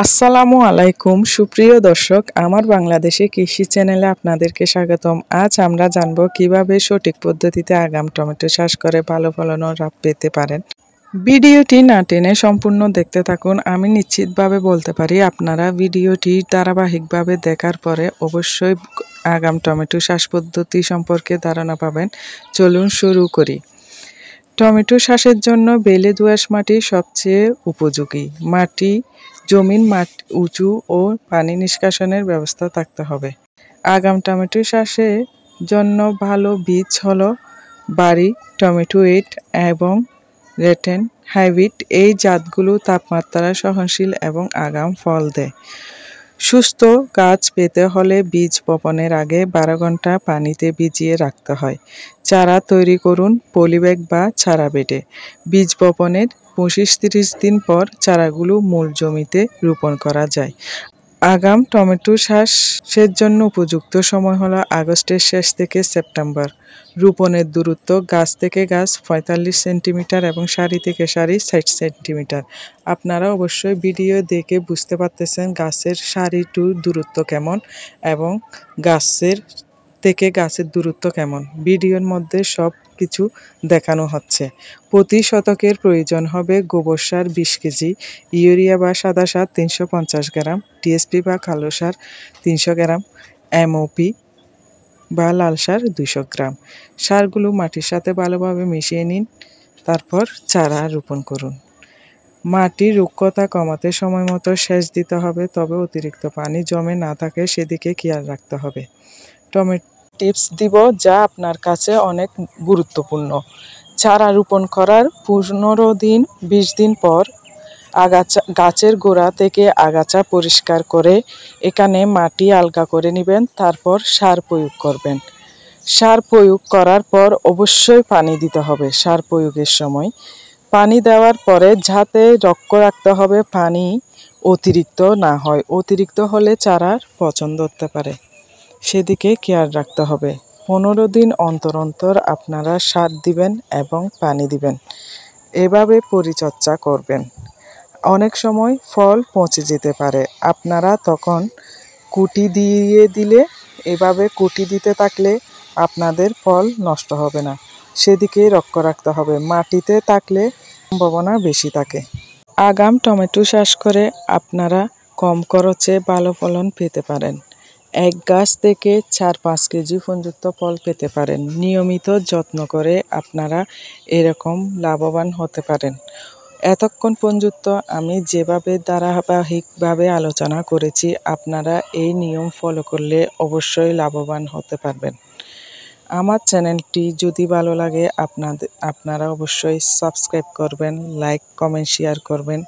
আসসালামু আলাইকুম সুপ্রিয় দর্শক, আমার বাংলাদেশে কৃষি চ্যানেলে আপনাদেরকে স্বাগতম। আজ আমরা জানব কিভাবে সঠিক পদ্ধতিতে আগাম টমেটো চাষ করে ভালো ফলনের লাভ পেতে পারেন। ভিডিওটি না টেনে সম্পূর্ণ দেখতে থাকুন। আমি নিশ্চিতভাবে বলতে পারি আপনারা ভিডিওটি ধারাবাহিকভাবে দেখার পরে অবশ্যই আগাম টমেটো চাষ পদ্ধতি সম্পর্কে ধারণা পাবেন। চলুন শুরু করি। টমেটো চাষের জন্য বেলে দোআঁশ মাটি সবচেয়ে উপযোগী মাটি। জমির মাটি উঁচু ও পানি নিষ্কাশনের ব্যবস্থা থাকতে হবে। আগাম টমেটো চাষের জন্য ভালো বীজ হলো বাড়ি টমেটো 8 এবং রেটেন হাইব্রিড। এই জাতগুলো তাপমাত্রা সহনশীল এবং আগাম ফল দেয়। সুস্থ গাছ পেতে হলে বীজ বপনের আগে 12 ঘন্টা পানিতে ভিজিয়ে রাখতে হয়। চারা তৈরি করুন পলিব্যাগ বা চারা বেডে। বীজ বপনের 25-30 দিন পর চারাগুলো মূল জমিতে রোপণ করা যায়। আগাম টমেটো চাষের জন্য উপযুক্ত সময় হলো আগস্টের শেষ থেকে সেপ্টেম্বর। রোপণের দূরত্ব গাছ থেকে গাছ 45 সেন্টিমিটার এবং সারি থেকে সারি 60 সেন্টিমিটার। আপনারা অবশ্যই ভিডিও দেখে বুঝতে পারতেছেন গাছের সারিটুর দূরত্ব কেমন এবং গাছের থেকে গাছের দূরত্ব কেমন। ভিডিওর মধ্যে সব কিছু দেখানো হচ্ছে। প্রতি শতকের প্রয়োজন হবে গোবর সার 20 কেজি, ইউরিয়া বা সাদা সার 350 গ্রাম, টিএসপি বা কালো সার 300 গ্রাম, এমওপি বা লাল সার 200 গ্রাম। সারগুলো মাটির সাথে ভালোভাবে মিশিয়ে নিন, তারপর চারা রোপণ করুন। মাটির রুক্ষতা কমাতে সময় মতো সেচ দিতে হবে, তবে অতিরিক্ত পানি জমে না থাকে সেদিকে খেয়াল রাখতে হবে। টমেটো টিপস দিব যা আপনার কাছে অনেক গুরুত্বপূর্ণ। চারা রোপণ করার 15-20 দিন পর গাছের গোড়া থেকে আগাছা পরিষ্কার করে এখানে মাটি আলগা করে নেবেন, তারপর সার প্রয়োগ করবেন। সার প্রয়োগ করার পর অবশ্যই পানি দিতে হবে। সার প্রয়োগের সময় পানি দেওয়ার পরে যাতে লক্ষ্য রাখতে হবে পানি অতিরিক্ত না হয়। অতিরিক্ত হলে চারার পচন ধরতে পারে, সেদিকে খেয়াল রাখতে হবে। 15 দিন অন্তর অন্তর আপনারা সার দিবেন এবং পানি দিবেন। এভাবে পরিচর্যা করবেন। অনেক সময় ফল পচে যেতে পারে, আপনারা তখন কুটি দিয়ে দিলে, এভাবে কুটি দিতে থাকলে আপনাদের ফল নষ্ট হবে না, সেদিকে লক্ষ্য রাখতে হবে। মাটিতে থাকলে সম্ভাবনা বেশি থাকে। আগাম টমেটো চাষ করে আপনারা কম খরচে ভালো ফলন পেতে পারেন। এক গাছ থেকে 4-5 কেজি পর্যন্ত ফল পেতে পারেন। নিয়মিত যত্ন করে আপনারা এরকম লাভবান হতে পারেন। এতক্ষণ পর্যন্ত আমি যেভাবে ধারাবাহিকভাবে আলোচনা করেছি, আপনারা এই নিয়ম ফলো করলে অবশ্যই লাভবান হতে পারবেন। আমার চ্যানেলটি যদি ভালো লাগে আপনারা অবশ্যই সাবস্ক্রাইব করবেন, লাইক কমেন্ট শেয়ার করবেন।